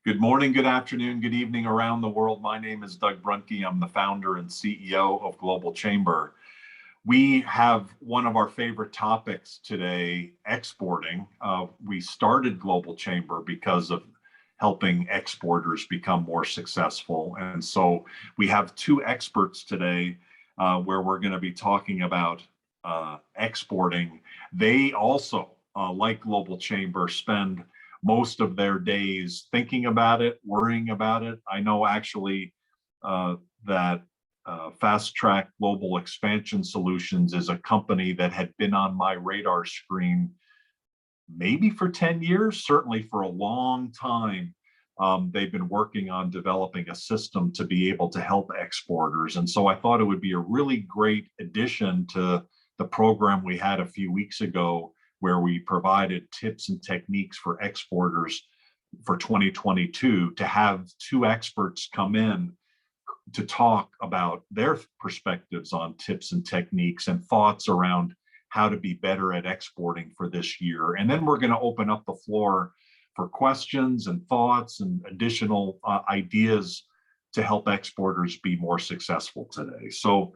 Good morning, good afternoon, good evening around the world. My name is Doug Brunke. I'm the founder and CEO of Global Chamber. We have one of our favorite topics today, exporting. We started Global Chamber because of helping exporters become more successful. And so we have two experts today where we're going to be talking about exporting. They also, like Global Chamber, spend most of their days thinking about it, worrying about it. I know actually that Fastrack Global Expansion Solutions is a company that had been on my radar screen maybe for 10 years, certainly for a long time. They've been working on developing a system to be able to help exporters. And so I thought it would be a really great addition to the program we had a few weeks ago, where we provided tips and techniques for exporters for 2022, to have two experts come in to talk about their perspectives on tips and techniques and thoughts around how to be better at exporting for this year. And then we're going to open up the floor for questions and thoughts and additional ideas to help exporters be more successful today. So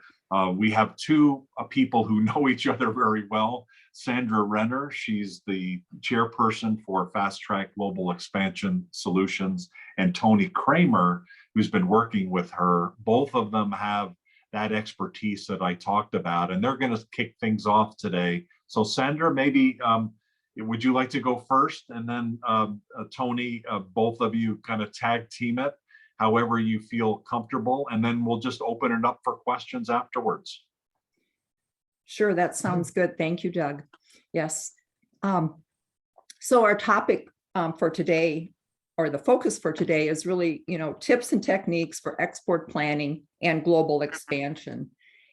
we have two people who know each other very well. Sandra Renner, she's the chairperson for Fastrack Global Expansion Solutions, and Tony Kramer, who's been working with her. Both of them have that expertise that I talked about, and they're going to kick things off today. So Sandra, maybe would you like to go first, and then Tony, both of you kind of tag team it however you feel comfortable, and then we'll just open it up for questions afterwards. Sure, that sounds good. Thank you, Doug. Yes. So our topic for today, or the focus for today, is really, tips and techniques for export planning and global expansion.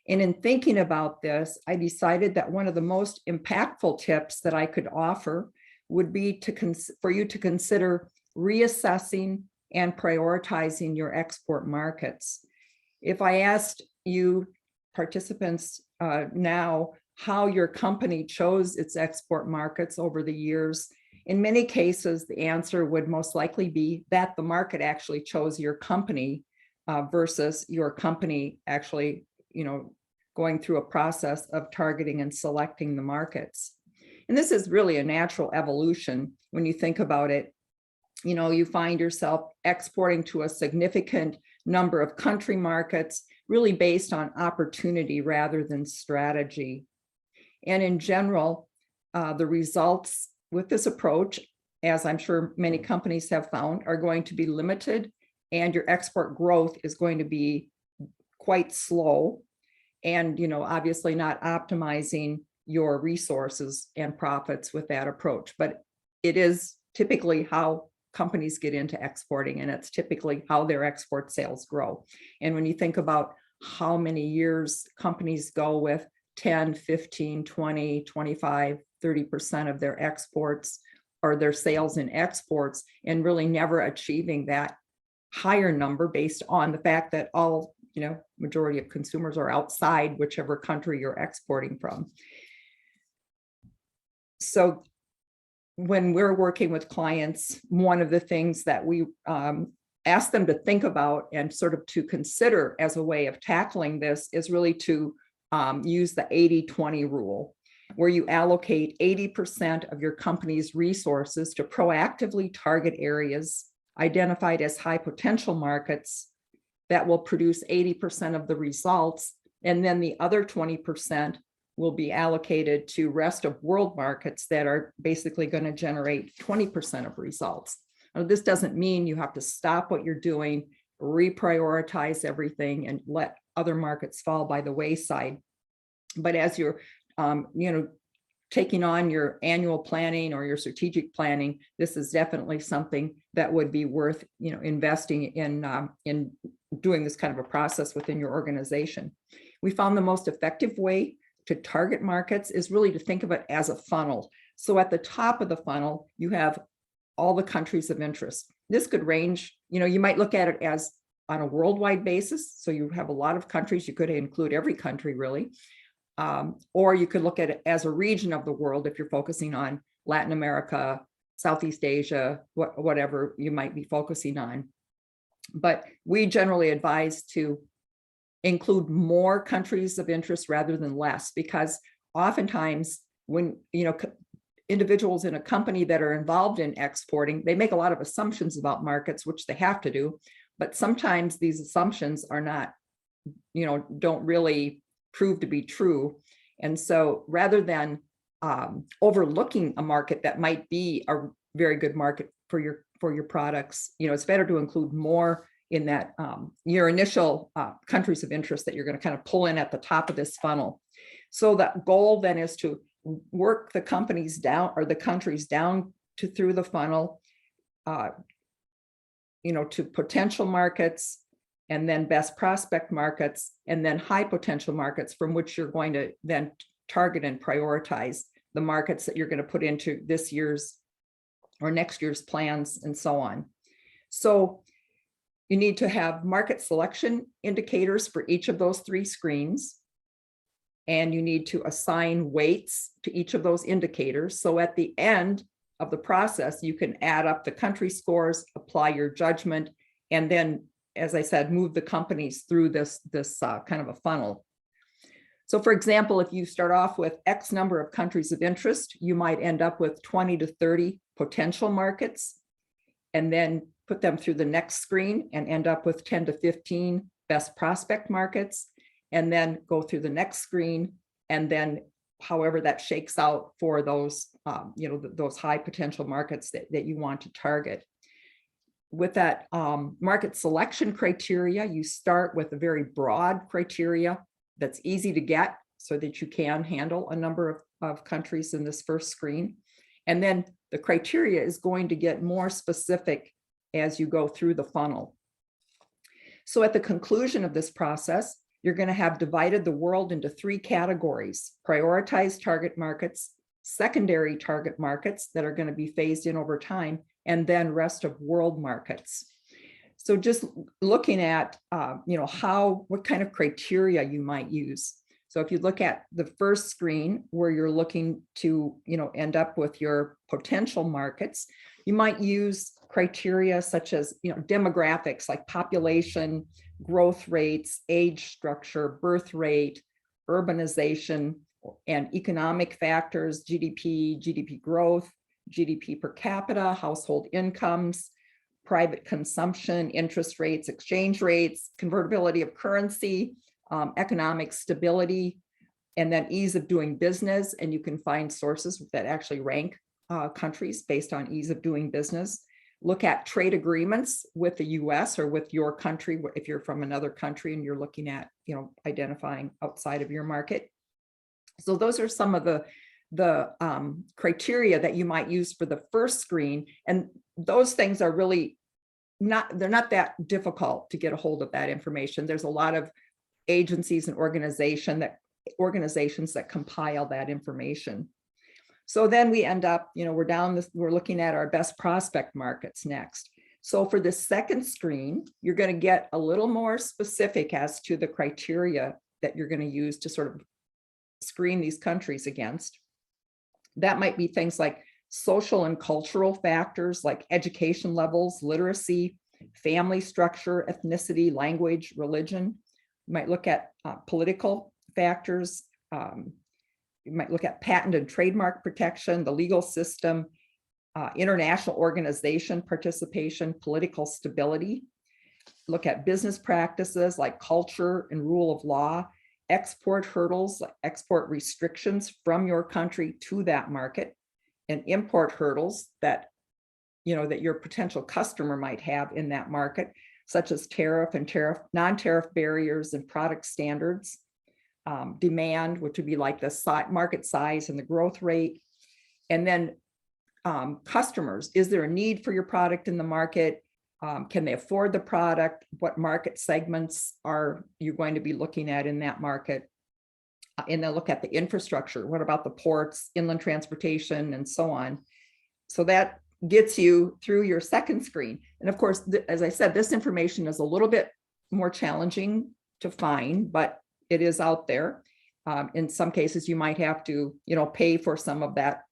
And in thinking about this, I decided that one of the most impactful tips that I could offer would be for you to consider reassessing and prioritizing your export markets. If I asked you participants now how your company chose its export markets over the years, in many cases, the answer would most likely be that the market actually chose your company versus your company actually, going through a process of targeting and selecting the markets. And this is really a natural evolution when you think about it. You find yourself exporting to a significant number of country markets, really based on opportunity rather than strategy. And in general, the results with this approach, as I'm sure many companies have found, are going to be limited, and your export growth is going to be quite slow, and obviously not optimizing your resources and profits with that approach. But it is typically how companies get into exporting, and it's typically how their export sales grow. And when you think about how many years companies go with 10, 15, 20, 25, 30% of their exports or their sales in exports, and really never achieving that higher number based on the fact that all, majority of consumers are outside whichever country you're exporting from. So when we're working with clients, one of the things that we ask them to think about and sort of to consider as a way of tackling this is really to use the 80-20 rule, where you allocate 80% of your company's resources to proactively target areas identified as high potential markets that will produce 80% of the results, and then the other 20% will be allocated to rest of world markets that are basically going to generate 20% of results. Now, this doesn't mean you have to stop what you're doing, reprioritize everything, and let other markets fall by the wayside. But as you're, taking on your annual planning or your strategic planning, this is definitely something that would be worth, investing in doing this kind of a process within your organization. We found the most effective way to target markets is really to think of it as a funnel. So at the top of the funnel, you have all the countries of interest. This could range, you might look at it as on a worldwide basis. So you have a lot of countries, you could include every country really. Or you could look at it as a region of the world if you're focusing on Latin America, Southeast Asia, whatever you might be focusing on. But we generally advise to include more countries of interest rather than less, because oftentimes when, individuals in a company that are involved in exporting, they make a lot of assumptions about markets, which they have to do, but sometimes these assumptions are not, don't really prove to be true. And so rather than overlooking a market that might be a very good market for your products, it's better to include more in that your initial countries of interest that you're going to kind of pull in at the top of this funnel. So that goal then is to work the companies down, or the countries down to through the funnel, to potential markets, and then best prospect markets, and then high potential markets, from which you're going to then target and prioritize the markets that you're going to put into this year's or next year's plans, and so on. So you need to have market selection indicators for each of those 3 screens. And you need to assign weights to each of those indicators. So at the end of the process, you can add up the country scores, apply your judgment, and then, as I said, move the companies through this kind of a funnel. So for example, if you start off with X number of countries of interest, you might end up with 20 to 30 potential markets, and then put them through the next screen and end up with 10 to 15 best prospect markets, and then go through the next screen, and then however that shakes out for those, those high potential markets that you want to target. With that market selection criteria, you start with a very broad criteria that's easy to get, so that you can handle a number of countries in this first screen. And then the criteria is going to get more specific as you go through the funnel. So at the conclusion of this process, you're going to have divided the world into 3 categories: prioritized target markets, secondary target markets that are going to be phased in over time, and then rest of world markets. So just looking at, what kind of criteria you might use. So if you look at the first screen where you're looking to, end up with your potential markets, you might use criteria such as, demographics like population, growth rates, age structure, birth rate, urbanization, and economic factors, GDP growth, GDP per capita, household incomes, private consumption, interest rates, exchange rates, convertibility of currency, economic stability, and then ease of doing business. And you can find sources that actually rank countries based on ease of doing business. Look at trade agreements with the US or with your country, if you're from another country and you're looking at, identifying outside of your market. So those are some of the criteria that you might use for the first screen. And those things are really they're not that difficult to get a hold of that information. There's a lot of agencies and organizations that compile that information. So then we end up, we're looking at our best prospect markets next. So for the second screen, you're going to get a little more specific as to the criteria that you're going to use to sort of screen these countries against. That might be things like social and cultural factors like education levels, literacy, family structure, ethnicity, language, religion. You might look at political factors. You might look at patent and trademark protection, the legal system, international organization participation, political stability. Look at business practices like culture and rule of law, export hurdles, like export restrictions from your country to that market, and import hurdles that, that your potential customer might have in that market, such as tariff and non-tariff barriers and product standards. Demand, which would be like the market size and the growth rate. And then customers, is there a need for your product in the market? Can they afford the product? What market segments are you going to be looking at in that market? And then look at the infrastructure. What about the ports, inland transportation, and so on? So that gets you through your second screen. And of course, as I said, this information is a little bit more challenging to find, but it is out there. In some cases, you might have to, pay for some of that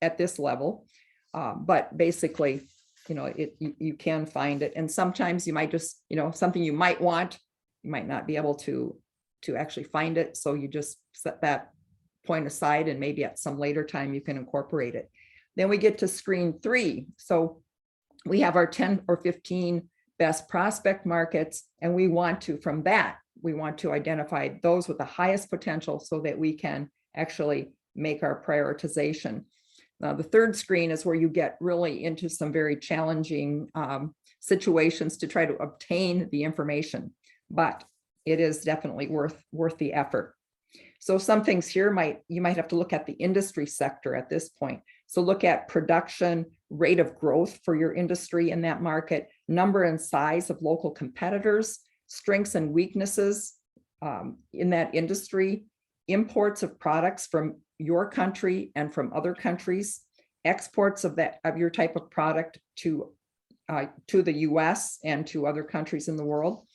at this level. But basically, you can find it. And sometimes you might just, something you might want, you might not be able to actually find it. So you just set that point aside, and maybe at some later time you can incorporate it. Then we get to screen 3. So we have our 10 or 15 best prospect markets, and we want to identify those with the highest potential so that we can actually make our prioritization. Now, the third screen is where you get really into some very challenging situations to try to obtain the information, but it is definitely worth the effort. So some things here you might have to look at the industry sector at this point. So look at production, rate of growth for your industry in that market, number and size of local competitors, strengths and weaknesses in that industry, imports of products from your country and from other countries, exports of your type of product to the US and to other countries in the world,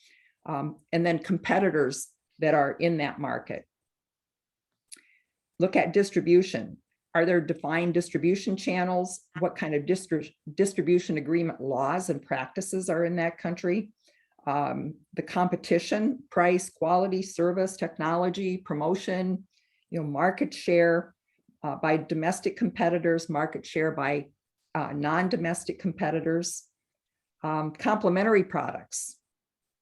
and then competitors that are in that market. Look at distribution. Are there defined distribution channels? What kind of distribution agreement laws and practices are in that country? The competition, price, quality, service, technology, promotion, market share by domestic competitors, market share by non-domestic competitors, complementary products.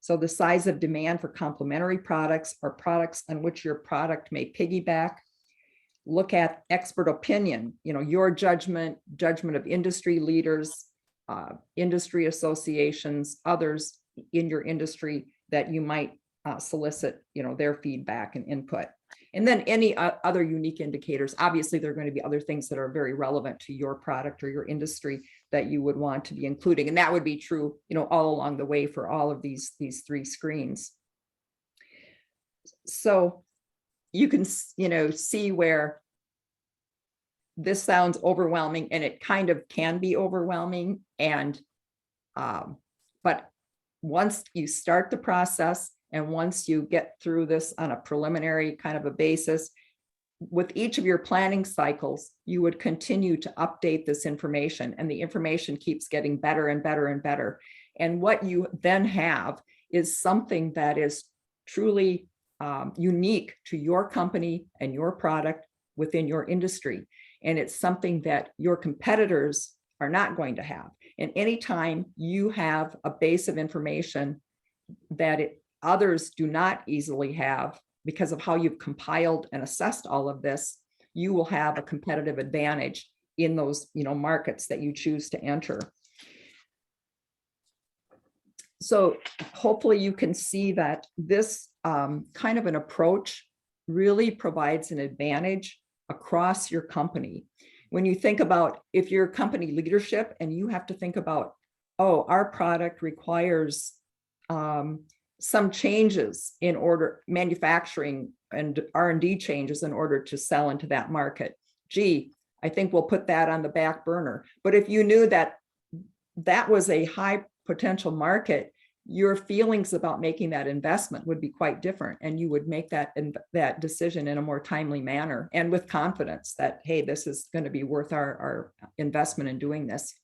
So the size of demand for complementary products or products on which your product may piggyback. Look at expert opinion, your judgment of industry leaders, industry associations, others in your industry that you might solicit, their feedback and input. And then any other unique indicators. Obviously, there are going to be other things that are very relevant to your product or your industry that you would want to be including. And that would be true, all along the way for all of these 3 screens. So you can, see where this sounds overwhelming, and it kind of can be overwhelming. And, but once you start the process and once you get through this on a preliminary kind of a basis, with each of your planning cycles, you would continue to update this information, and the information keeps getting better and better and better. And what you then have is something that is truly unique to your company and your product within your industry. And it's something that your competitors are not going to have. And anytime you have a base of information that others do not easily have because of how you've compiled and assessed all of this, you will have a competitive advantage in those markets that you choose to enter. So hopefully you can see that this kind of an approach really provides an advantage across your company. When you think about if you're company leadership and you have to think about, oh, our product requires some changes in order, manufacturing and R&D changes in order to sell into that market. Gee, I think we'll put that on the back burner. But if you knew that that was a high potential market, your feelings about making that investment would be quite different, and you would make that decision in a more timely manner and with confidence that, hey, this is going to be worth our investment in doing this.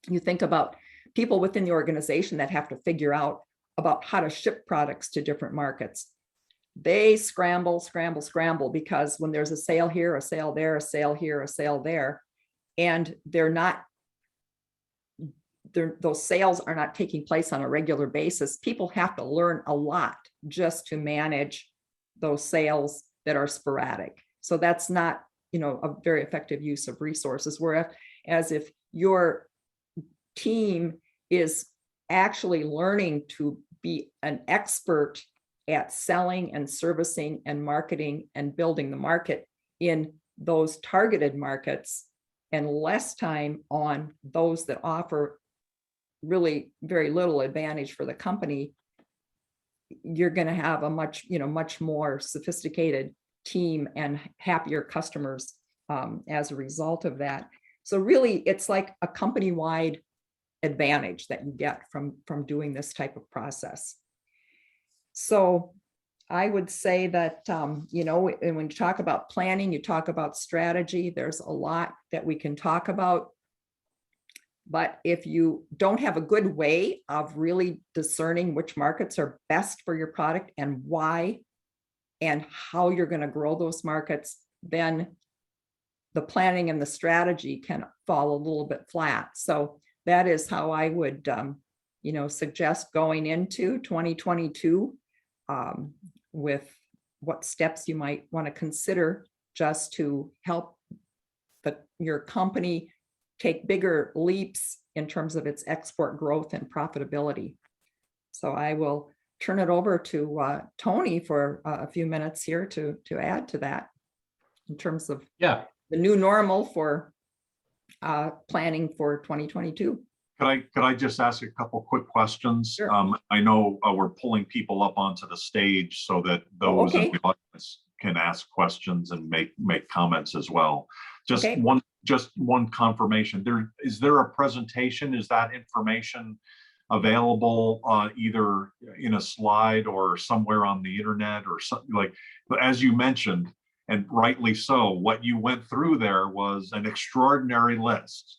You think about people within the organization that have to figure out about how to ship products to different markets. They scramble because when there's a sale here, a sale there, a sale here, a sale there, and those sales are not taking place on a regular basis. People have to learn a lot just to manage those sales that are sporadic. So that's not, a very effective use of resources. Whereas if your team is actually learning to be an expert at selling and servicing and marketing and building the market in those targeted markets, and less time on those that offer really very little advantage for the company, you're going to have a much more sophisticated team and happier customers as a result of that. So really, it's like a company-wide advantage that you get from doing this type of process. So I would say that, and when you talk about planning, you talk about strategy, there's a lot that we can talk about. But if you don't have a good way of really discerning which markets are best for your product and why, and how you're going to grow those markets, then the planning and the strategy can fall a little bit flat. So that is how I would, suggest going into 2022 with what steps you might want to consider just to help your company take bigger leaps in terms of its export growth and profitability. So I will turn it over to Tony for a few minutes here to add to that in terms of the new normal for planning for 2022. Could I just ask a couple quick questions? Sure. I know we're pulling people up onto the stage so that those in the audience can ask questions and make comments as well. Just one confirmation. Is there a presentation? Is that information available either in a slide or somewhere on the internet or something like? But as you mentioned, and rightly so, what you went through there was an extraordinary list,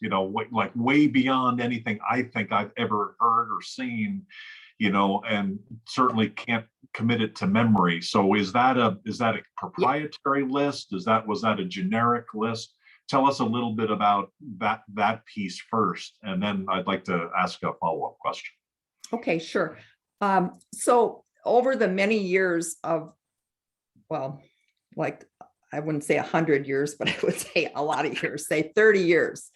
like way beyond anything I think I've ever heard or seen, and certainly can't commit it to memory. So is that a proprietary list? Was that a generic list? Tell us a little bit about that piece first, and then I'd like to ask a follow-up question. Okay, sure. So over the many years of, I wouldn't say 100 years, but I would say a lot of years, say 30 years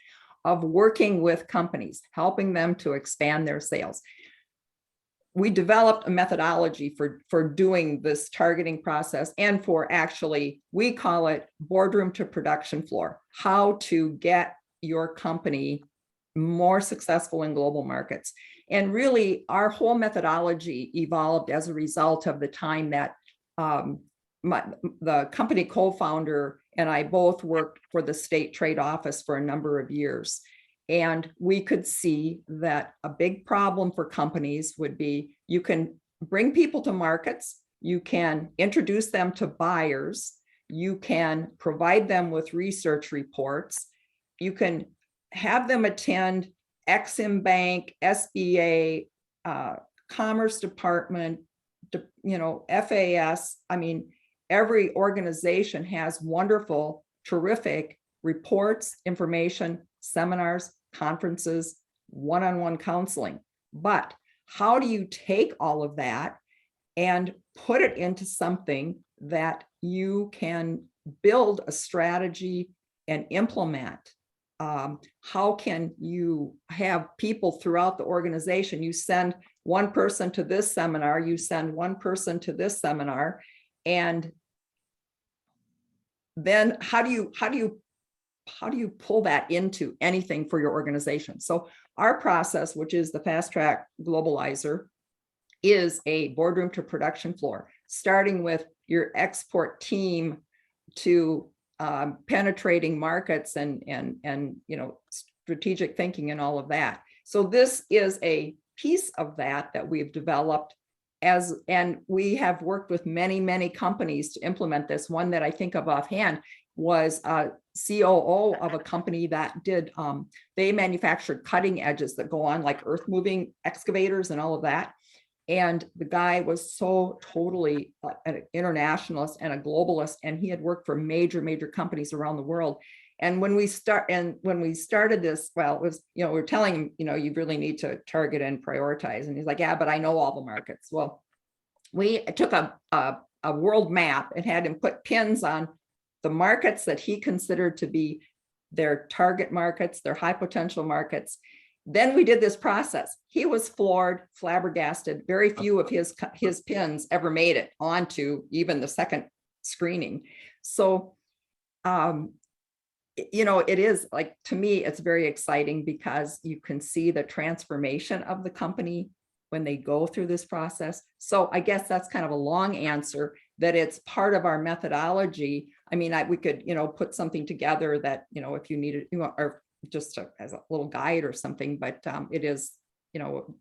of working with companies, helping them to expand their sales. We developed a methodology for doing this targeting process, and for actually, we call it boardroom to production floor, how to get your company more successful in global markets. And really, our whole methodology evolved as a result of the time that the company co-founder and I both worked for the state trade office for a number of years. And we could see that a big problem for companies would be, you can bring people to markets, you can introduce them to buyers, you can provide them with research reports, you can have them attend Exim Bank, SBA, Commerce Department, FAS. I mean, every organization has wonderful, terrific reports, information, seminars, conferences, one-on-one counseling. But how do you take all of that and put it into something that you can build a strategy and implement? How can you have people throughout the organization? You send one person to this seminar, you send one person to this seminar, and then how do you pull that into anything for your organization? So our process, which is the Fastrack Globalizer, is a boardroom to production floor, starting with your export team to penetrating markets and strategic thinking and all of that. So this is a piece of that we've developed and we have worked with many companies to implement this. One that I think of offhand was a COO of a company that did, they manufactured cutting edges that go on like earth moving excavators and all of that. And the guy was so totally an internationalist and a globalist, and he had worked for major companies around the world. And when we started this, well, it was, we're telling him, you really need to target and prioritize. And he's like, yeah, but I know all the markets. Well, we took a world map and had him put pins on the markets that he considered to be their target markets, their high potential markets. Then we did this process. He was floored, flabbergasted. Very few of his pins ever made it onto even the second screening. So, it is like, to me, it's very exciting because you can see the transformation of the company when they go through this process. So I guess that's kind of a long answer, that it's part of our methodology. I mean, we could, put something together that, if you needed, or just as a little guide or something, but it is,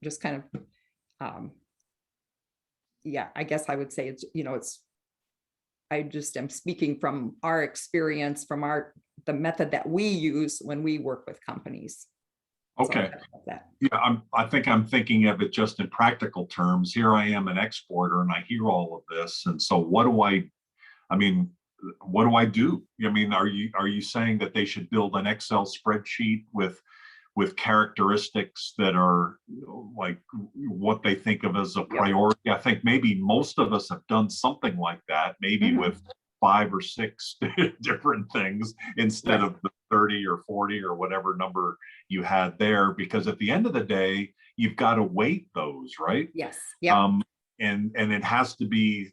just kind of, I guess I would say it's, I just am speaking from our experience, from the method that we use when we work with companies. Okay. Like that. Yeah, I think I'm thinking of it just in practical terms. Here I am, an exporter, and I hear all of this. And so I mean, what do I do? I mean, are you saying that they should build an Excel spreadsheet with characteristics that are like what they think of as a priority? I think maybe most of us have done something like that, maybe with 5 or 6 different things instead of the 30 or 40 or whatever number you had there, because at the end of the day, you've got to weight those, right? Yes. Yeah. And it has to be,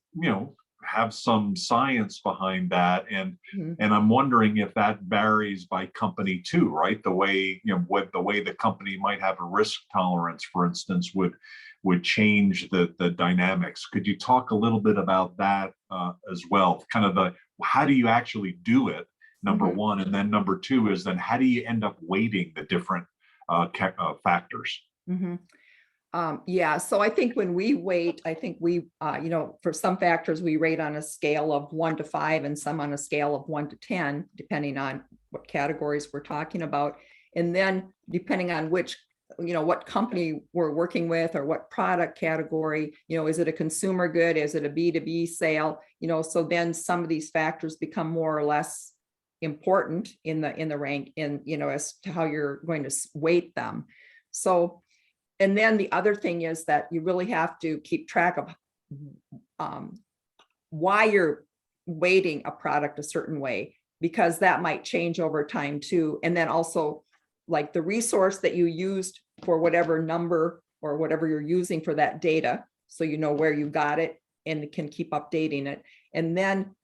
have some science behind that. And I'm wondering if that varies by company too, right? The way, what the way the company might have a risk tolerance, for instance, would change the dynamics. Could you talk a little bit about that as well? Kind of how do you actually do it, number one, and then number two is then how do you end up weighting the different factors? Yeah, so I think when we weight, I think we, for some factors, we rate on a scale of 1 to 5 and some on a scale of 1 to 10, depending on what categories we're talking about. And then depending on which, what company we're working with or what product category, is it a consumer good? Is it a B2B sale? So then some of these factors become more or less important in the rank as to how you're going to weight them. So, and then the other thing is that you really have to keep track of why you're weighting a product a certain way, because that might change over time too. And then also like the resource that you used for whatever number or whatever you're using for that data, so you know where you got it and can keep updating it. And then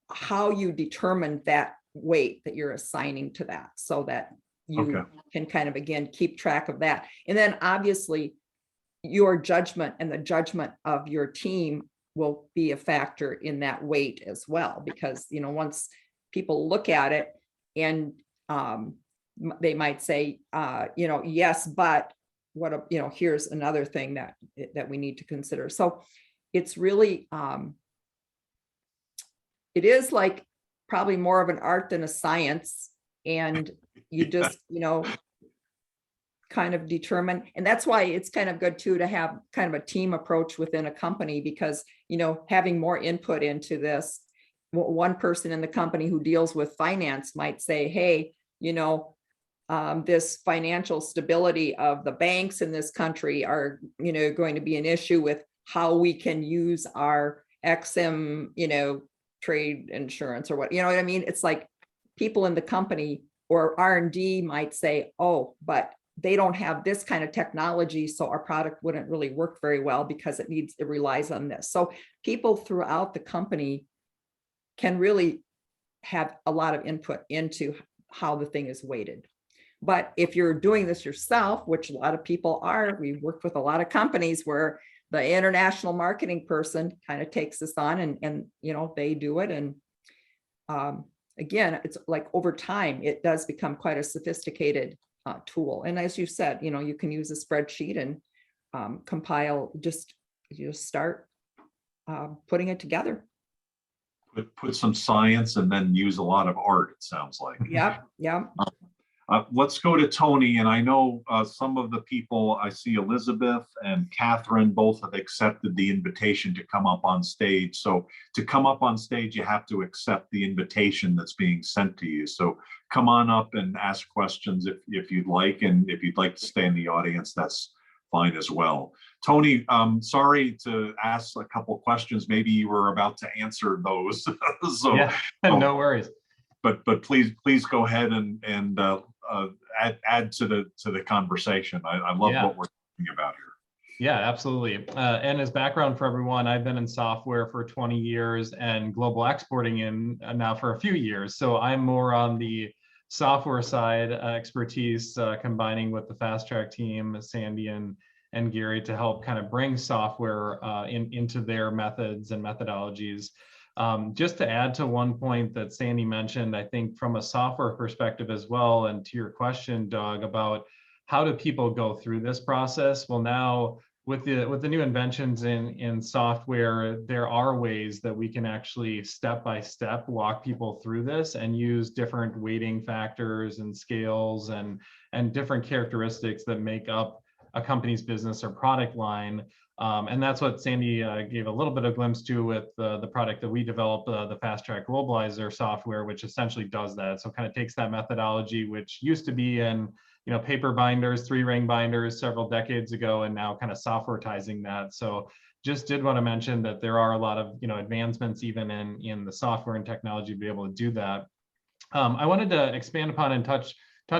how you determine that weight that you're assigning to that, so that you can kind of, again, keep track of that. And then obviously your judgment and the judgment of your team will be a factor in that weight as well, because, once people look at it and they might say, yes, but what, here's another thing that we need to consider. So it's really, it is like probably more of an art than a science. And you just, kind of determine. And that's why it's kind of good too, to have kind of a team approach within a company, because, having more input into this, one person in the company who deals with finance might say, hey, this financial stability of the banks in this country are, going to be an issue with how we can use our XM, trade insurance or what, what I mean? It's like people in the company or R&D might say, oh, but they don't have this kind of technology, so our product wouldn't really work very well because it relies on this. So people throughout the company can really have a lot of input into how the thing is weighted. But if you're doing this yourself, which a lot of people are, we worked with a lot of companies where the international marketing person kind of takes this on and they do it. And again, it's like over time, it does become quite a sophisticated tool. And as you said, you can use a spreadsheet and compile, just start putting it together. Put some science and then use a lot of art, it sounds like. Yeah. Let's go to Tony. And I know some of the people, I see Elizabeth and Catherine both have accepted the invitation to come up on stage. So to come up on stage, you have to accept the invitation that's being sent to you. So come on up and ask questions if you'd like. And if you'd like to stay in the audience, that's fine as well. Tony, sorry to ask a couple questions. Maybe you were about to answer those. So yeah, no worries. But please go ahead and add to the conversation. I love what we're talking about here. Yeah, absolutely. And as background for everyone, I've been in software for 20 years and global exporting in now for a few years. So I'm more on the software side expertise, combining with the Fastrack team, Sandy and Gary, to help kind of bring software into their methods and methodologies. Just to add to one point that Sandy mentioned, I think from a software perspective as well, and to your question, Doug, about how do people go through this process? Well, now with the new inventions in software, there are ways that we can actually step by step walk people through this and use different weighting factors and scales and different characteristics that make up a company's business or product line. And that's what Sandy gave a little bit of glimpse to with the product that we developed, the Fastrack Globalizer software, which essentially does that. So it kind of takes that methodology, which used to be in paper binders, 3-ring binders several decades ago, and now kind of softwareizing that. So just did want to mention that there are a lot of advancements even in the software and technology to be able to do that. I wanted to expand upon and touch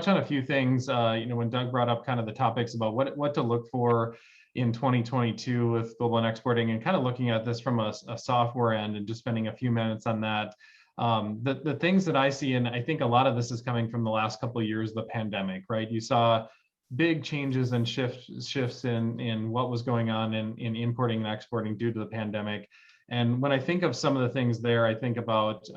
on a few things. When Doug brought up kind of the topics about what to look for in 2022 with global and exporting, and kind of looking at this from a software end and just spending a few minutes on that. The things that I see, and I think a lot of this is coming from the last couple of years, the pandemic, right? You saw big changes and shifts in what was going on in importing and exporting due to the pandemic. And when I think of some of the things there, I think about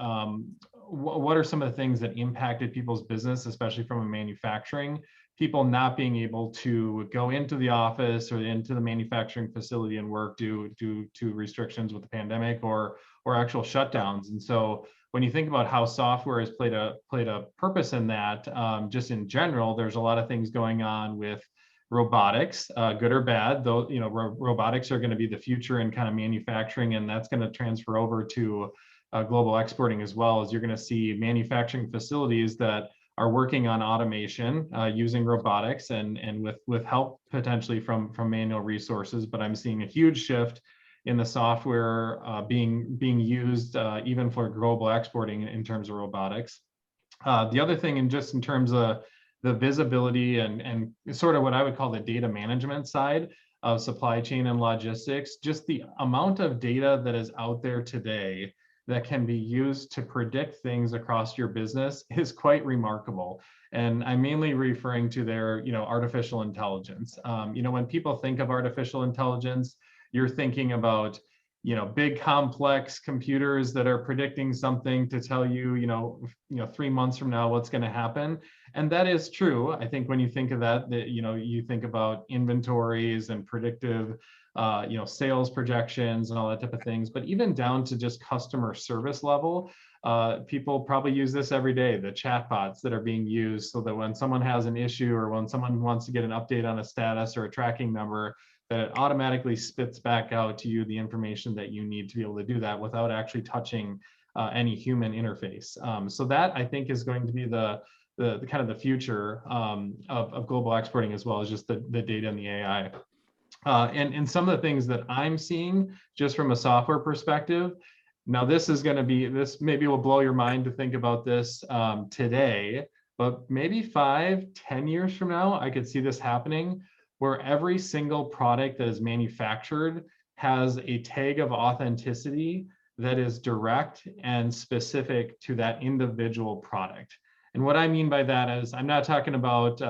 what are some of the things that impacted people's business, especially from a manufacturing, people not being able to go into the office or into the manufacturing facility and work due to restrictions with the pandemic or actual shutdowns. And so when you think about how software has played a purpose in that, just in general, there's a lot of things going on with robotics, good or bad. Though robotics are going to be the future in kind of manufacturing, and that's going to transfer over to global exporting as well. As you're going to see manufacturing facilities that are working on automation using robotics and with help potentially from manual resources. But I'm seeing a huge shift in the software being used even for global exporting in terms of robotics. The other thing, in terms of the visibility and sort of what I would call the data management side of supply chain and logistics, just the amount of data that is out there today that can be used to predict things across your business is quite remarkable. And I'm mainly referring to their, artificial intelligence. When people think of artificial intelligence, you're thinking about, big complex computers that are predicting something to tell you, 3 months from now what's going to happen. And that is true. I think when you think of that, you think about inventories and predictive sales projections and all that type of things, but even down to just customer service level, people probably use this every day, the chatbots that are being used so that when someone has an issue or when someone wants to get an update on a status or a tracking number, that it automatically spits back out to you the information that you need to be able to do that without actually touching any human interface. So that, I think, is going to be the kind of the future of global exporting, as well as just the data and the AI. And some of the things that I'm seeing just from a software perspective, now this maybe will blow your mind to think about this today, but maybe 5-10 years from now, I could see this happening, where every single product that is manufactured has a tag of authenticity that is direct and specific to that individual product. And what I mean by that is, I'm not talking about,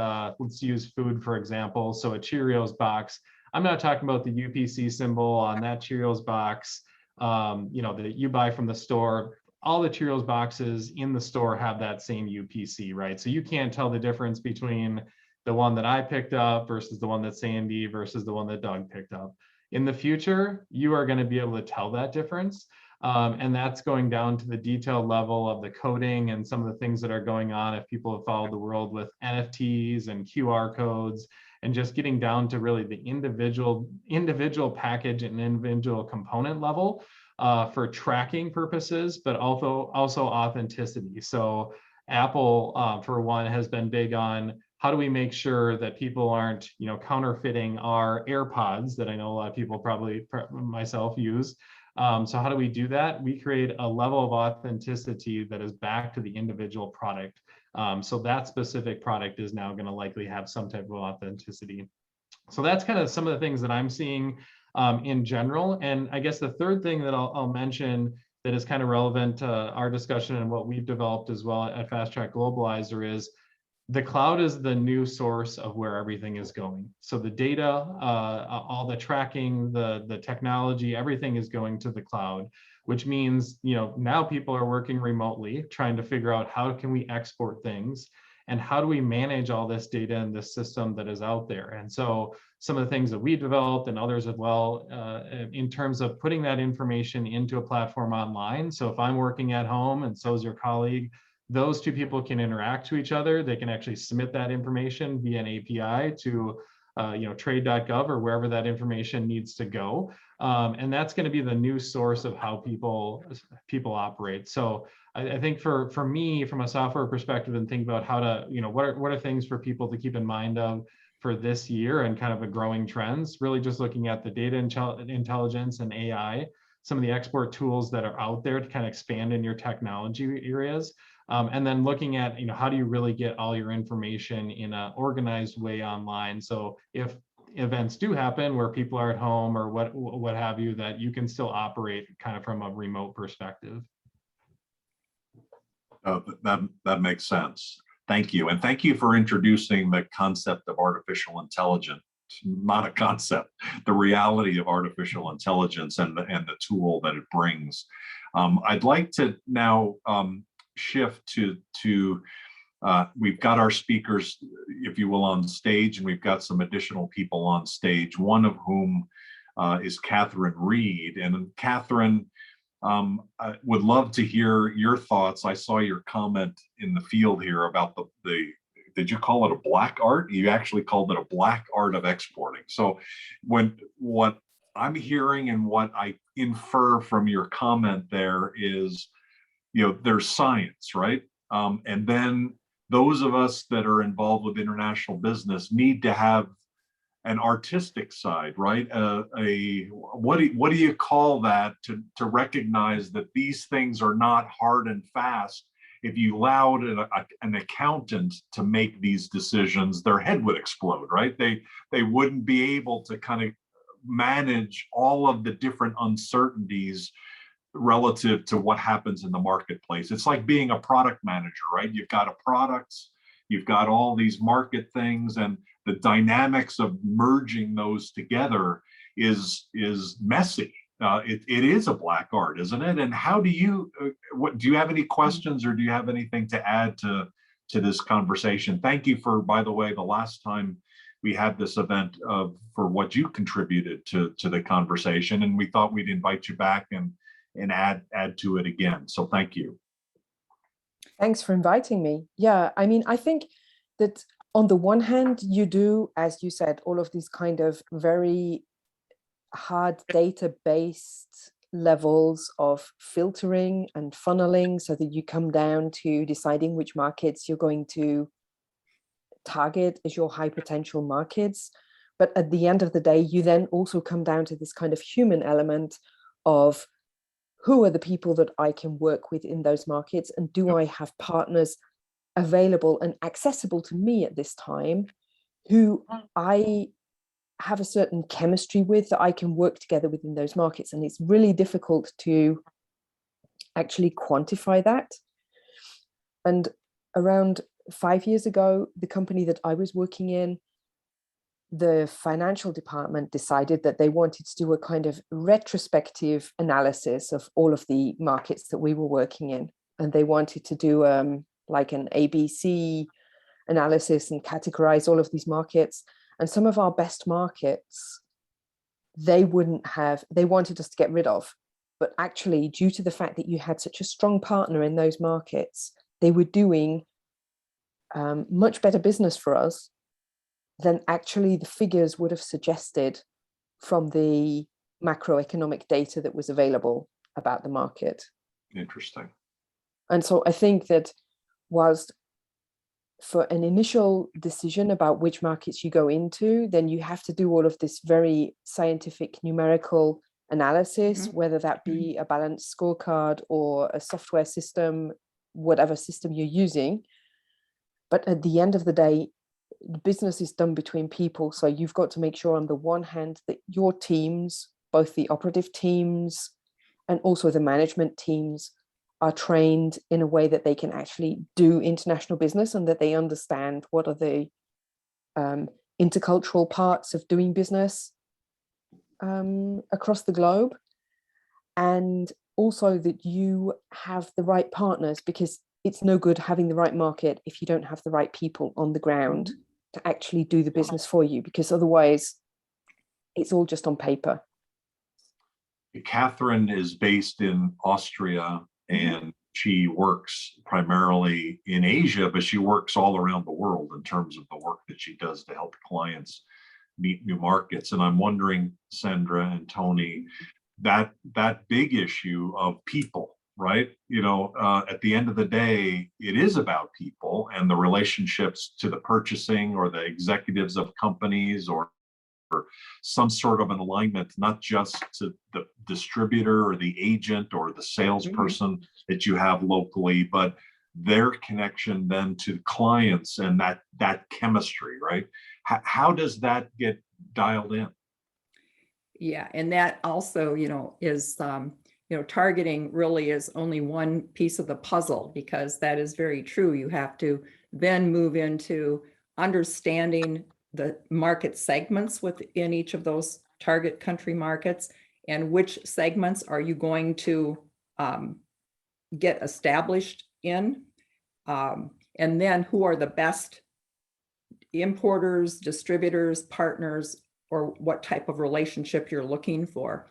let's use food, for example. So a Cheerios box, I'm not talking about the UPC symbol on that Cheerios box, that you buy from the store. All the Cheerios boxes in the store have that same UPC, right? So you can't tell the difference between the one that I picked up versus the one that Sandy versus the one that Doug picked up. In the future, you are going to be able to tell that difference. And that's going down to the detailed level of the coding and some of the things that are going on, if people have followed the world with NFTs and QR codes, and just getting down to really the individual package and individual component level for tracking purposes, but also authenticity. So Apple, for one, has been big on how do we make sure that people aren't, counterfeiting our AirPods that I know a lot of people, probably myself, use. So how do we do that? We create a level of authenticity that is back to the individual product. So that specific product is now going to likely have some type of authenticity. So that's kind of some of the things that I'm seeing in general. And I guess the third thing that I'll mention that is kind of relevant to our discussion and what we've developed as well at Fastrack Globalizer is the cloud is the new source of where everything is going. So the data, all the tracking, the technology, everything is going to the cloud, which means, now people are working remotely, trying to figure out how can we export things. and how do we manage all this data in this system that is out there? And so some of the things that we developed and others as well, in terms of putting that information into a platform online. So if I'm working at home and so is your colleague, those two people can interact to each other. They can actually submit that information via an API to trade.gov or wherever that information needs to go. And that's going to be the new source of how people operate. So I think for me, from a software perspective, and think about how to, what are things for people to keep in mind of for this year and kind of a growing trends, really just looking at the data intelligence and AI, some of the export tools that are out there to kind of expand in your technology areas. And then looking at, how do you really get all your information in an organized way online? So if events do happen where people are at home or what have you, that you can still operate kind of from a remote perspective. That makes sense. Thank you. And thank you for introducing the concept of artificial intelligence, not a concept, the reality of artificial intelligence and the tool that it brings. I'd like to now shift to we've got our speakers, if you will, on stage, and we've got some additional people on stage, one of whom is Catherine Reed. And Catherine, I would love to hear your thoughts. I saw your comment in the field here about the did you call it a black art? You actually called it a black art of exporting. So what I'm hearing and what I infer from your comment there is, there's science, right? And then those of us that are involved with international business need to have an artistic side, right? What do you call that to recognize that these things are not hard and fast? If you allowed an accountant to make these decisions, their head would explode, right? They wouldn't be able to kind of manage all of the different uncertainties relative to what happens in the marketplace. It's like being a product manager, right? You've got a product, you've got all these market things, and the dynamics of merging those together is messy. It is a black art, isn't it? And how do you, do you have any questions or do you have anything to add to this conversation? Thank you for, by the way, the last time we had this event for what you contributed to the conversation, and we thought we'd invite you back and add to it again. So thank you. Thanks for inviting me. Yeah, I mean, I think that on the one hand, you do, as you said, all of these kind of very hard data-based levels of filtering and funneling so that you come down to deciding which markets you're going to target as your high potential markets. But at the end of the day, you then also come down to this kind of human element of who are the people that I can work with in those markets, and do I have partners available and accessible to me at this time who I have a certain chemistry with, that I can work together within those markets. And it's really difficult to actually quantify that. And around 5 years ago, the company that I was working in, the financial department decided that they wanted to do a kind of retrospective analysis of all of the markets that we were working in. And they wanted to do like an ABC analysis and categorize all of these markets. And some of our best markets, they wanted us to get rid of. But actually, due to the fact that you had such a strong partner in those markets, they were doing much better business for us than actually the figures would have suggested from the macroeconomic data that was available about the market. Interesting. And so I think that whilst for an initial decision about which markets you go into, then you have to do all of this very scientific numerical analysis, whether that be a balanced scorecard or a software system, whatever system you're using. But at the end of the day, business is done between people. So you've got to make sure on the one hand that your teams, both the operative teams and also the management teams, are trained in a way that they can actually do international business, and that they understand what are the intercultural parts of doing business across the globe. And also that you have the right partners, because it's no good having the right market if you don't have the right people on the ground to actually do the business for you, because otherwise it's all just on paper. Catherine is based in Austria, and she works primarily in Asia, but she works all around the world in terms of the work that she does to help clients meet new markets. And I'm wondering, Sandra and Tony, that big issue of people, right? At the end of the day, it is about people and the relationships to the purchasing or the executives of companies, or some sort of an alignment, not just to the distributor or the agent or the salesperson that you have locally, but their connection then to clients and that chemistry, right? How does that get dialed in? Yeah, and that also, is, targeting really is only one piece of the puzzle, because that is very true. You have to then move into understanding the market segments within each of those target country markets, and which segments are you going to get established in, and then who are the best importers, distributors, partners, or what type of relationship you're looking for.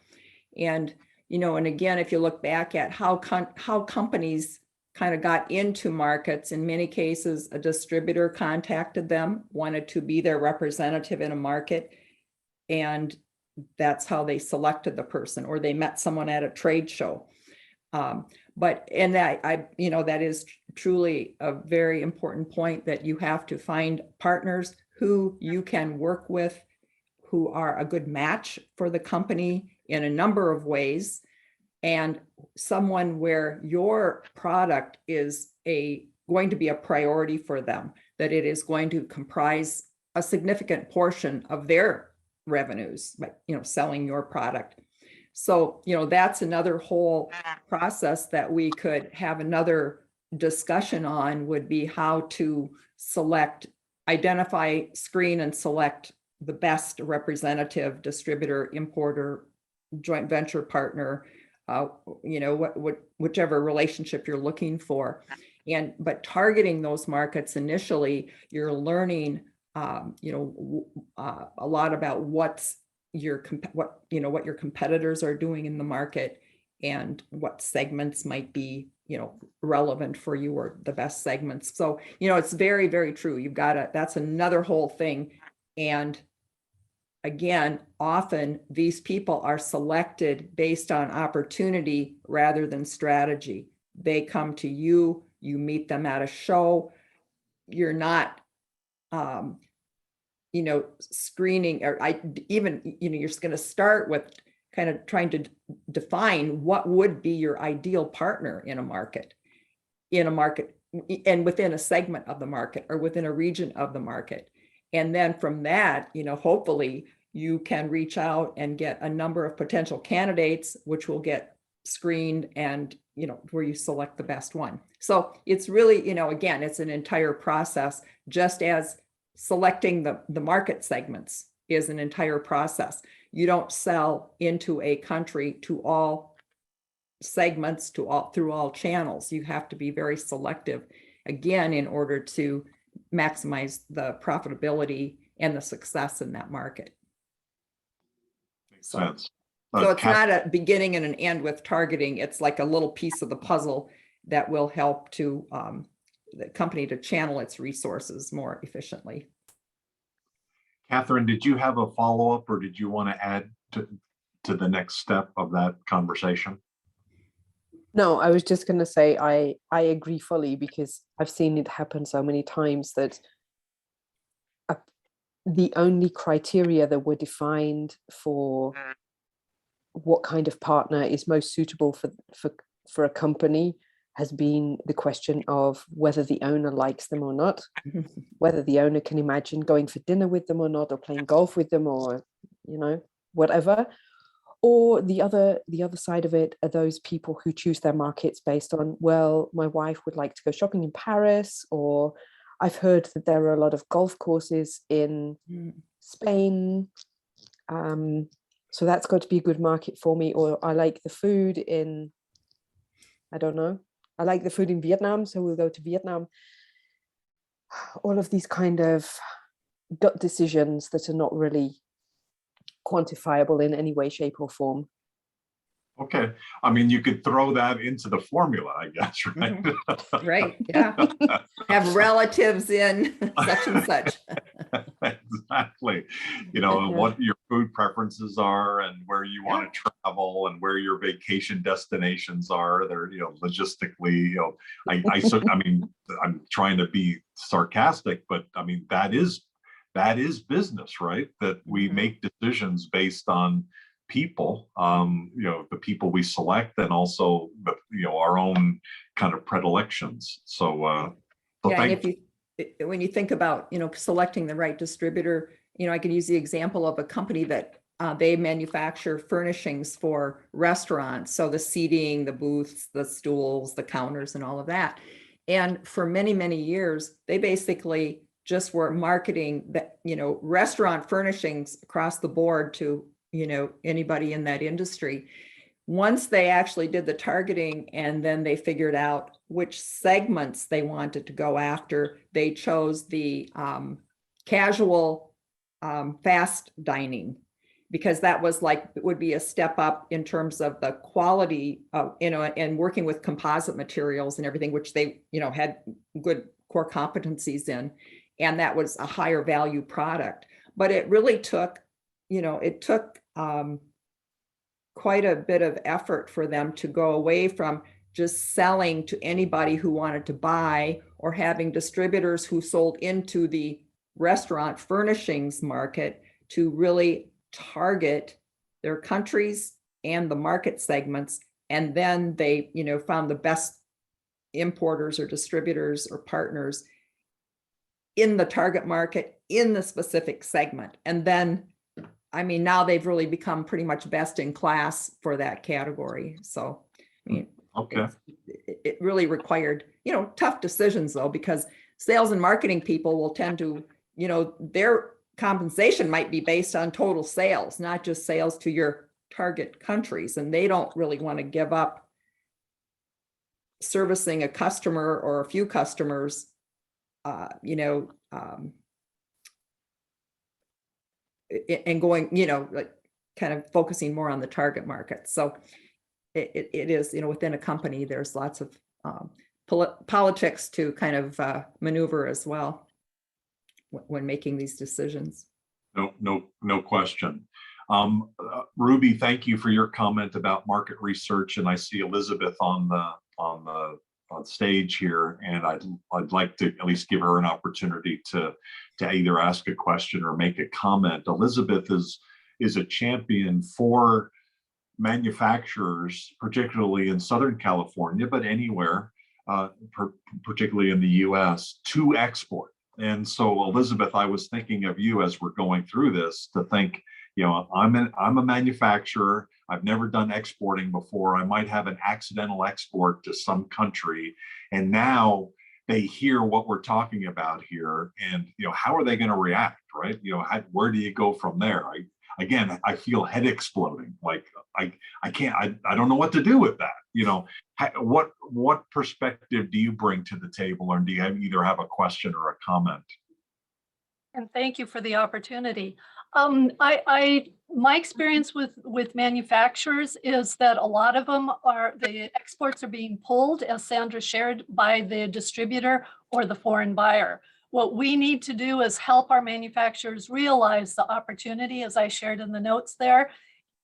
And and again, if you look back at how companies kind of got into markets, in many cases, a distributor contacted them, wanted to be their representative in a market, and that's how they selected the person, or they met someone at a trade show. That is truly a very important point, that you have to find partners who you can work with, who are a good match for the company in a number of ways, and someone where your product is going to be a priority for them, that it is going to comprise a significant portion of their revenues, but selling your product. So that's another whole process that we could have another discussion on, would be how to identify, screen, and select the best representative, distributor, importer, joint venture partner, whichever relationship you're looking for. But targeting those markets initially, you're learning, a lot about what your competitors are doing in the market, and what segments might be, relevant for you, or the best segments. So, it's very, very true. That's another whole thing. And again, often these people are selected based on opportunity rather than strategy. They come to you, you meet them at a show. You're not, screening, or you're just going to start with kind of trying to define what would be your ideal partner in a market, and within a segment of the market, or within a region of the market. And then from that, hopefully you can reach out and get a number of potential candidates, which will get screened, and, where you select the best one. So it's really, again, it's an entire process, just as selecting the market segments is an entire process. You don't sell into a country to all segments, through all channels. You have to be very selective, again, in order to maximize the profitability and the success in that market. Makes sense. So it's not a beginning and an end with targeting. It's like a little piece of the puzzle that will help to the company to channel its resources more efficiently. Catherine, did you have a follow-up, or did you want to add to the next step of that conversation? No, I was just going to say I agree fully, because I've seen it happen so many times that the only criteria that were defined for what kind of partner is most suitable for a company has been the question of whether the owner likes them or not, whether the owner can imagine going for dinner with them or not, or playing golf with them, or whatever. Or the other side of it are those people who choose their markets based on, well, my wife would like to go shopping in Paris, or I've heard that there are a lot of golf courses in Spain, so that's got to be a good market for me. Or I like the food in, I don't know, I like the food in Vietnam, so we'll go to Vietnam. All of these kind of gut decisions that are not really quantifiable in any way, shape, or form. Okay. I mean, you could throw that into the formula, I guess, right? Right. Yeah. Have relatives in such and such. Exactly. You know, what your food preferences are and where you want to travel and where your vacation destinations are. They're, you know, logistically, you know, I mean, I'm trying to be sarcastic, but I mean, that is business, right? That we make decisions based on people, you know, the people we select, and also the, you know, our own kind of predilections. So, Yeah, and when you think about, you know, selecting the right distributor, you know, I can use the example of a company that they manufacture furnishings for restaurants. So the seating, the booths, the stools, the counters, and all of that. And for many, many years, they basically just were marketing that, you know, restaurant furnishings across the board to, you know, anybody in that industry. Once they actually did the targeting and then they figured out which segments they wanted to go after, they chose the casual fast dining, because that was like, it would be a step up in terms of the quality of, you know, and working with composite materials and everything, which they, you know, had good core competencies in. And that was a higher value product. But it really took, you know, it took quite a bit of effort for them to go away from just selling to anybody who wanted to buy, or having distributors who sold into the restaurant furnishings market, to really target their countries and the market segments. And then they, you know, found the best importers or distributors or partners in the target market in the specific segment. And then, I mean, now they've really become pretty much best in class for that category. So, I mean, okay. It really required, you know, tough decisions though, because sales and marketing people will tend to, you know, their compensation might be based on total sales, not just sales to your target countries. And they don't really want to give up servicing a customer or a few customers, you know, and going, you know, like kind of focusing more on the target market. So it is, you know, within a company, there's lots of politics to kind of maneuver as well when making these decisions. No question. Ruby, thank you for your comment about market research, and I see Elizabeth on stage here, and I'd like to at least give her an opportunity to either ask a question or make a comment. Elizabeth is a champion for manufacturers, particularly in Southern California, but anywhere, particularly in the US, to export. And so, Elizabeth, I was thinking of you as we're going through this, to think, you know, I'm a manufacturer. I've never done exporting before. I might have an accidental export to some country, and now they hear what we're talking about here, and, you know, how are they going to react, right? You know, where do you go from there? Again, I feel head exploding. Like I can't, I don't know what to do with that. You know, what perspective do you bring to the table, or do you either have a question or a comment? And thank you for the opportunity. My experience with manufacturers is that a lot of them the exports are being pulled, as Sandra shared, by the distributor or the foreign buyer. What we need to do is help our manufacturers realize the opportunity, as I shared in the notes there.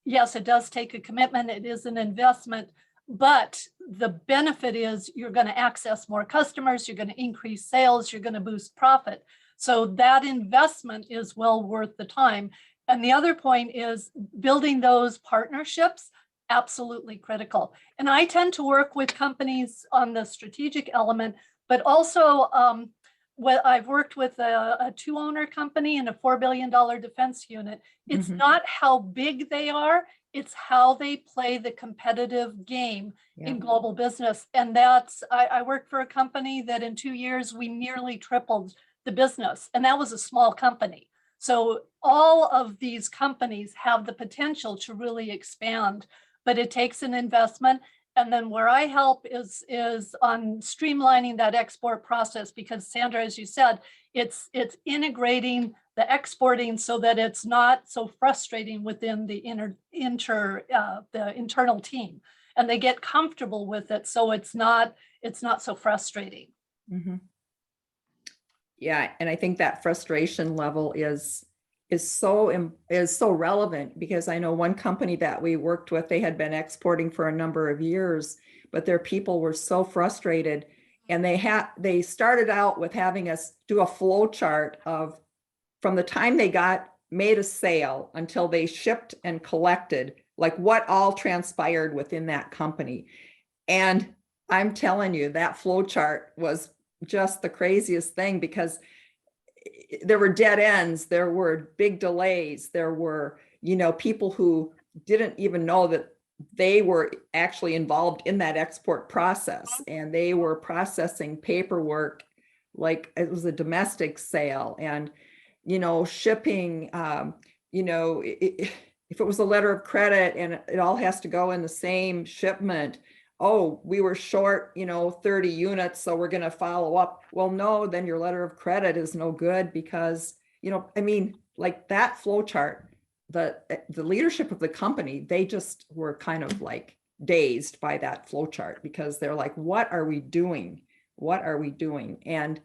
Yes, it does take a commitment. It is an investment, but the benefit is you're going to access more customers, you're going to increase sales, you're going to boost profit. So that investment is well worth the time. And the other point is building those partnerships, absolutely critical. And I tend to work with companies on the strategic element, but also I've worked with a 2-owner company and a $4 billion defense unit. It's not how big they are, it's how they play the competitive game in global business. And that's, I worked for a company that in 2 years, we nearly tripled the business, and that was a small company. So all of these companies have the potential to really expand, but it takes an investment. And then where I help is on streamlining that export process, because Sandra, as you said, it's integrating the exporting so that it's not so frustrating within the internal team, and they get comfortable with it, so it's not so frustrating. Mhm. Yeah, and I think that frustration level is so relevant, because I know one company that we worked with, they had been exporting for a number of years, but their people were so frustrated, and they started out with having us do a flow chart of from the time they made a sale until they shipped and collected, like what all transpired within that company. And I'm telling you, that flow chart was just the craziest thing, because there were dead ends, there were big delays, there were, people who didn't even know that they were actually involved in that export process, and they were processing paperwork like it was a domestic sale, and shipping, if it was a letter of credit and it all has to go in the same shipment, oh, we were short, 30 units, so we're going to follow up. Well, no, then your letter of credit is no good, because, like that flow chart, the leadership of the company, they just were kind of like dazed by that flow chart, because they're like, what are we doing? What are we doing? And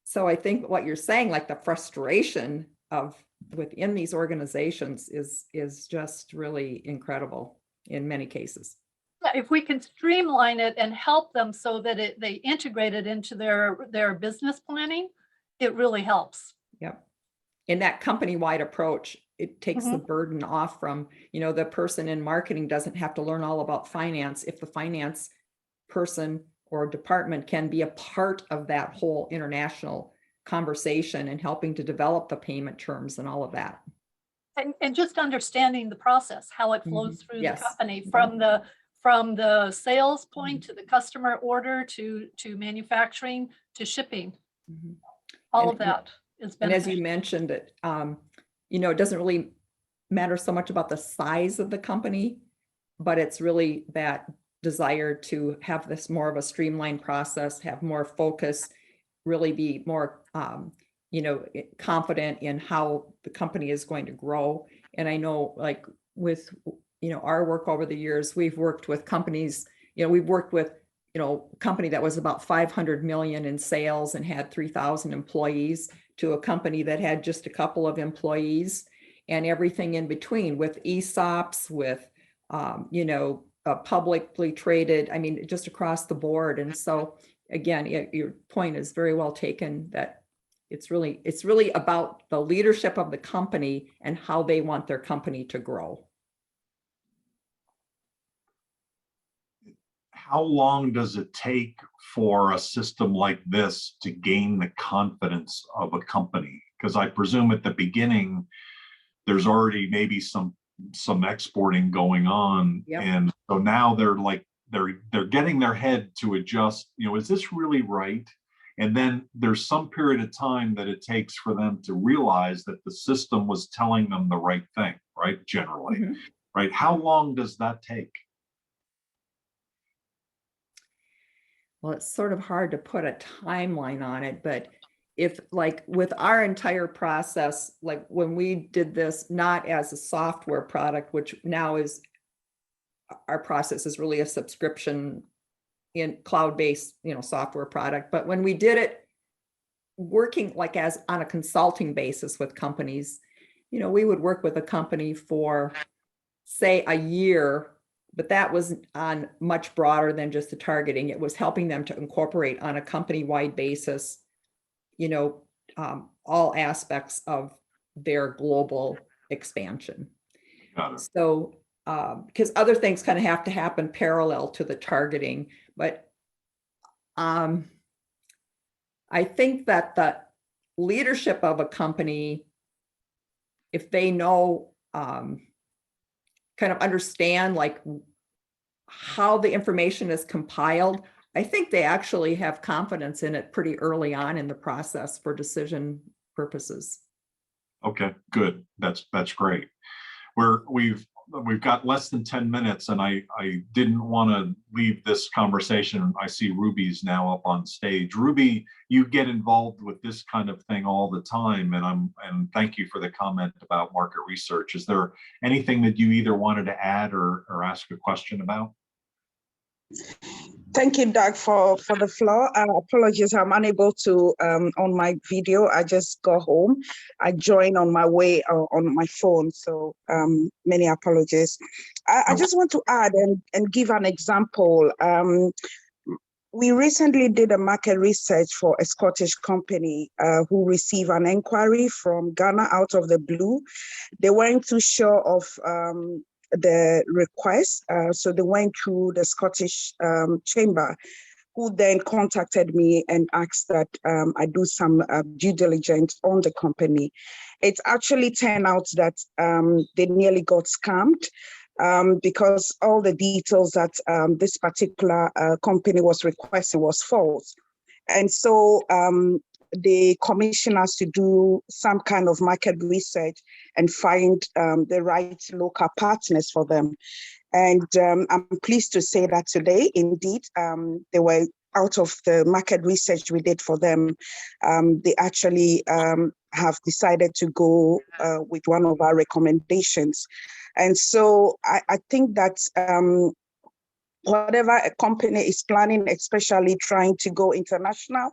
so I think what you're saying, like the frustration of within these organizations is just really incredible in many cases. If we can streamline it and help them so that they integrate it into their business planning, it really helps. Yep. In that company-wide approach, it takes the burden off from, the person in marketing doesn't have to learn all about finance if the finance person or department can be a part of that whole international conversation and helping to develop the payment terms and all of that. And just understanding the process, how it flows through Yes. the company, from the sales point to the customer order to manufacturing to shipping. All of that is beneficial. And as you mentioned it, it doesn't really matter so much about the size of the company, but it's really that desire to have this more of a streamlined process, have more focus, really be more, confident in how the company is going to grow. And I know, like with, our work over the years, we've worked with companies, we've worked with, a company that was about 500 million in sales and had 3,000 employees, to a company that had just a couple of employees, and everything in between, with ESOPs, with, publicly traded, just across the board. And so again, your point is very well taken, that it's really about the leadership of the company and how they want their company to grow. How long does it take for a system like this to gain the confidence of a company? Because I presume at the beginning, there's already maybe some exporting going on. Yep. And so now they're getting their head to adjust, is this really right? And then there's some period of time that it takes for them to realize that the system was telling them the right thing, right? Generally, right? How long does that take? Well, it's sort of hard to put a timeline on it, but if, like with our entire process, like when we did this, not as a software product, which now is, our process is really a subscription in cloud-based, software product. But when we did it working like as on a consulting basis with companies, we would work with a company for, say, a year, but that was on much broader than just the targeting. It was helping them to incorporate on a company-wide basis, all aspects of their global expansion. Got it. So, because other things kind of have to happen parallel to the targeting, but I think that the leadership of a company, if they know, kind of understand like how the information is compiled, I think they actually have confidence in it pretty early on in the process for decision purposes. Okay, good. That's great. we've got less than 10 minutes, and I didn't want to leave this conversation. I see Ruby's now up on stage. Ruby, you get involved with this kind of thing all the time, and thank you for the comment about market research. Is there anything that you either wanted to add or ask a question about? Thank you, Doug, for the floor. Apologies, I'm unable to on my video. I just got home. I joined on my way on my phone, so many apologies. I just want to add and give an example. We recently did a market research for a Scottish company who received an inquiry from Ghana out of the blue. They weren't too sure of the request, so they went through the Scottish Chamber, who then contacted me and asked that I do some due diligence on the company. It actually turned out that they nearly got scammed because all the details that this particular company was requesting was false. And so they commissioned us to do some kind of market research and find the right local partners for them. And I'm pleased to say that today, indeed, they were out of the market research we did for them. They actually have decided to go with one of our recommendations. And so I think that whatever a company is planning, especially trying to go international,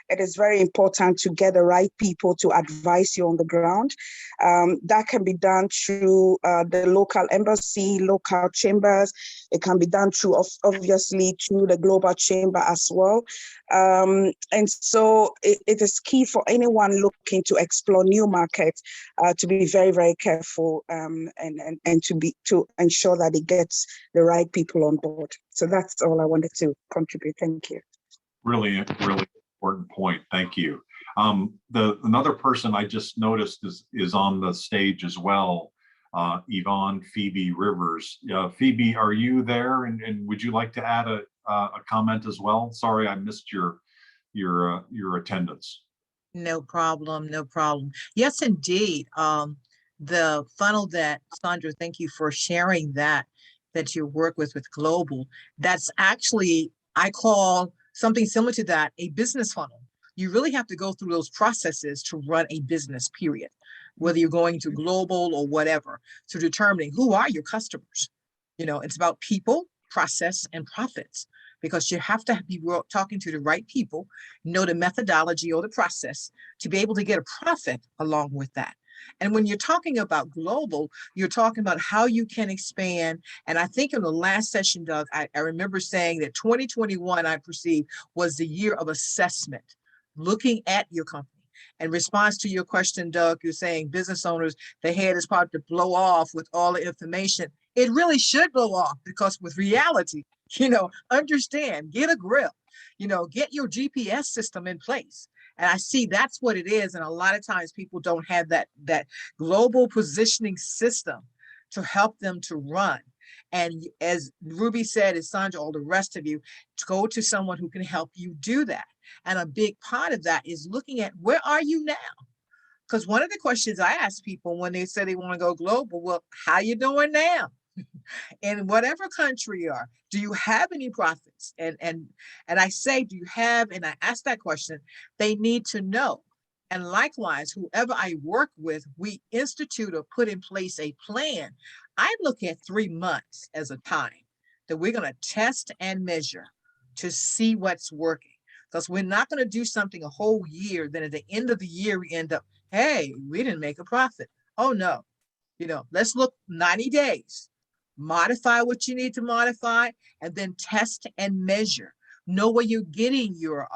it is very important to get the right people to advise you on the ground. That can be done through the local embassy, local chambers. It can be done through, obviously, through the global chamber as well. And so it is key for anyone looking to explore new markets to be very, very careful and to ensure that it gets the right people on board. So that's all I wanted to contribute. Thank you. Really important point. Thank you. Another person I just noticed is on the stage as well. Yvonne Phoebe Rivers. Phoebe, are you there? And would you like to add a comment as well? Sorry, I missed your attendance. No problem. No problem. Yes, indeed. The funnel that Sandra, thank you for sharing that you work with Global. That's actually, I call something similar to that a business funnel. You really have to go through those processes to run a business, period, whether you're going to global or whatever, to determining who are your customers. You know, it's about people, process, and profits, because you have to be talking to the right people, know the methodology or the process to be able to get a profit along with that. And when you're talking about global, you're talking about how you can expand. And I think in the last session, Doug, I remember saying that 2021, I perceive, was the year of assessment, looking at your company. In response to your question, Doug, you're saying business owners, their head is probably to blow off with all the information. It really should blow off, because with reality, understand, get a grip, get your GPS system in place. And I see that's what it is. And a lot of times people don't have that global positioning system to help them to run. And as Ruby said, as Sandra, all the rest of you, to go to someone who can help you do that. And a big part of that is looking at, where are you now? Because one of the questions I ask people when they say they want to go global, well, how you doing now? In whatever country you are, do you have any profits? And I say, do you have, and I ask that question, they need to know. And likewise, whoever I work with, we institute or put in place a plan. I look at 3 months as a time that we're going to test and measure to see what's working. Because we're not going to do something a whole year, then at the end of the year, we end up, hey, we didn't make a profit. Oh no, let's look 90 days. Modify what you need to modify, and then test and measure. Know where you're getting your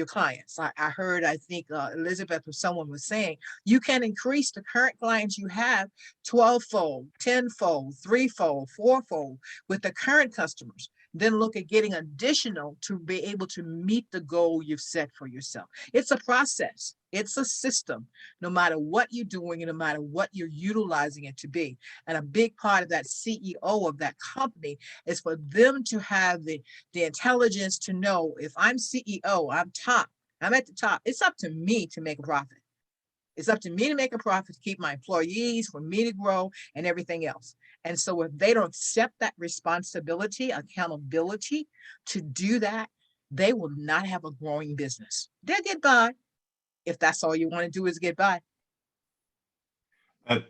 clients. I heard, I think Elizabeth or someone was saying, you can increase the current clients you have 12-fold, 10-fold, 3-fold, 4-fold with the current customers. Then look at getting additional to be able to meet the goal you've set for yourself. It's a process. It's a system, no matter what you're doing and no matter what you're utilizing it to be. And a big part of that CEO of that company is for them to have the intelligence to know, if I'm CEO, I'm top, I'm at the top, it's up to me to make a profit. It's up to me to make a profit, to keep my employees, for me to grow and everything else. And so if they don't accept that responsibility, accountability to do that, they will not have a growing business. They'll get by if that's all you want to do is get by.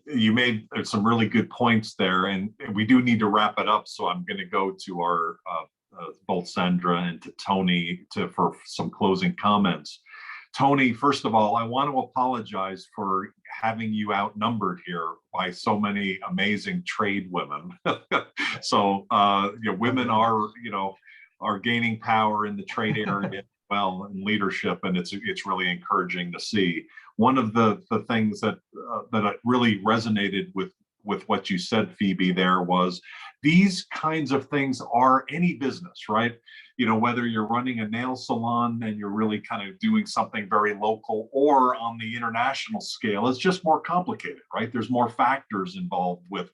You made some really good points there, and we do need to wrap it up. So I'm going to go to our both Sandra and to Tony for some closing comments. Tony, first of all, I want to apologize for having you outnumbered here by so many amazing trade women. So women are gaining power in the trade area as well, in leadership, and it's really encouraging to see. One of the things that really resonated with what you said, Phoebe, there was these kinds of things are any business, right? Whether you're running a nail salon and you're really kind of doing something very local, or on the international scale, it's just more complicated, right? There's more factors involved with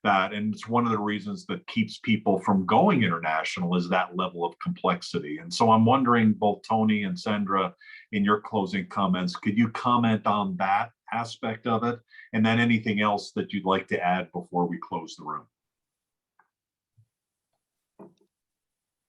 that. And it's one of the reasons that keeps people from going international is that level of complexity. And so I'm wondering, both Tony and Sandra, in your closing comments, could you comment on that aspect of it? And then anything else that you'd like to add before we close the room?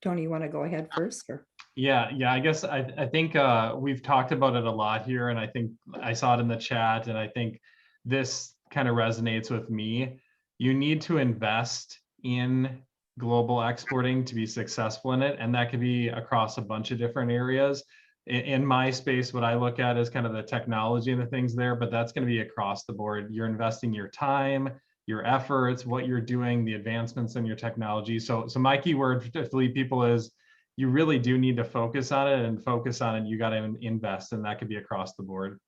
Tony, you want to go ahead first? Or? Yeah, I guess I think we've talked about it a lot here, and I think I saw it in the chat, and I think this kind of resonates with me. You need to invest in global exporting to be successful in it, and that could be across a bunch of different areas. In my space, what I look at is kind of the technology and the things there, but that's going to be across the board. You're investing your time, your efforts, what you're doing, the advancements in your technology. So my key word to lead people is you really do need to focus on it, and focus on it. You got to invest, and that could be across the board.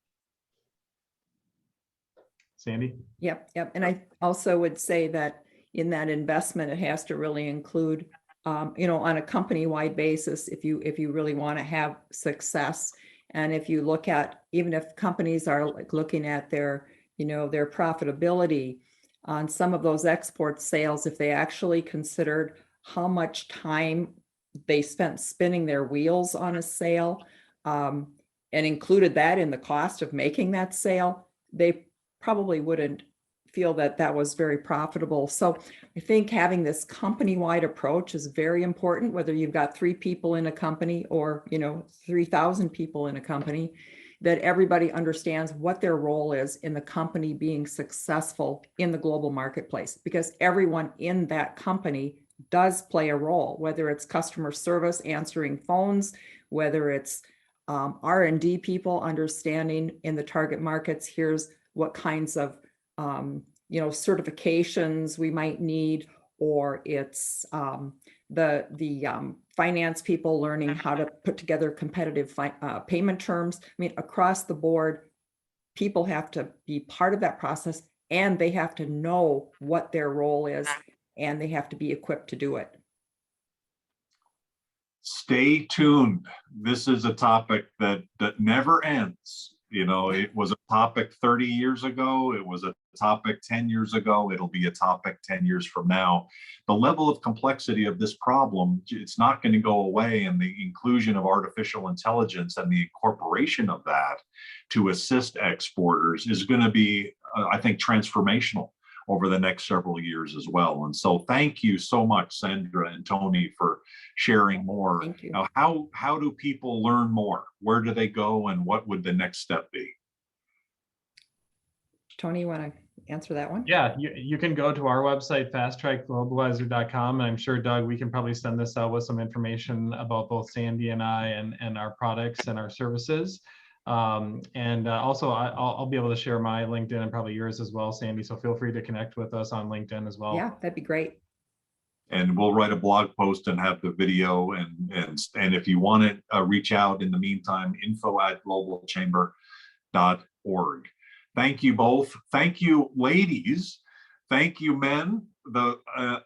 Sandy? Yep. And I also would say that in that investment, it has to really include, on a company-wide basis, if you really want to have success. And if you look at, even if companies are like looking at their profitability on some of those export sales, if they actually considered how much time they spent spinning their wheels on a sale, and included that in the cost of making that sale, they probably wouldn't feel that was very profitable. So I think having this company-wide approach is very important, whether you've got 3 people in a company or 3,000 people in a company, that everybody understands what their role is in the company being successful in the global marketplace, because everyone in that company does play a role, whether it's customer service, answering phones, whether it's R&D people understanding in the target markets, here's what kinds of certifications we might need, or it's the finance people learning how to put together competitive payment terms. I mean, across the board, people have to be part of that process, and they have to know what their role is, and they have to be equipped to do it. Stay tuned. This is a topic that never ends. It was a topic 30 years ago. It was a topic 10 years ago. It'll be a topic 10 years from now. The level of complexity of this problem, it's not going to go away. And the inclusion of artificial intelligence and the incorporation of that to assist exporters is going to be, I think, transformational over the next several years as well. And so thank you so much, Sandra and Tony, for sharing more. Thank you. Now, how do people learn more? Where do they go, and what would the next step be? Tony, you want to answer that one? Yeah, you can go to our website, fastrackglobalizer.com. And I'm sure, Doug, we can probably send this out with some information about both Sandy and I and our products and our services. Also, I'll be able to share my LinkedIn and probably yours as well, Sandy. So feel free to connect with us on LinkedIn as well. Yeah, that'd be great. And we'll write a blog post and have the video. And if you want it, reach out in the meantime, info@globalchamber.org. Thank you both. Thank you, ladies. Thank you, men.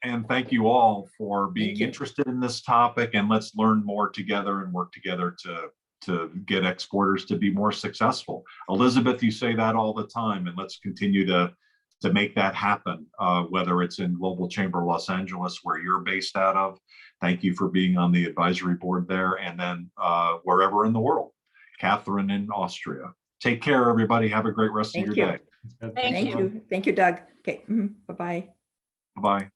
And thank you all for being interested in this topic. And let's learn more together and work together to get exporters to be more successful. Elizabeth, you say that all the time, and let's continue to make that happen, whether it's in Global Chamber Los Angeles, where you're based out of. Thank you for being on the advisory board there, and then wherever in the world. Catherine in Austria. Take care, everybody. Have a great rest of Thank your you. day. Good. Thank Thank you. you. Thank you, Doug. Okay, bye-bye. Bye-bye.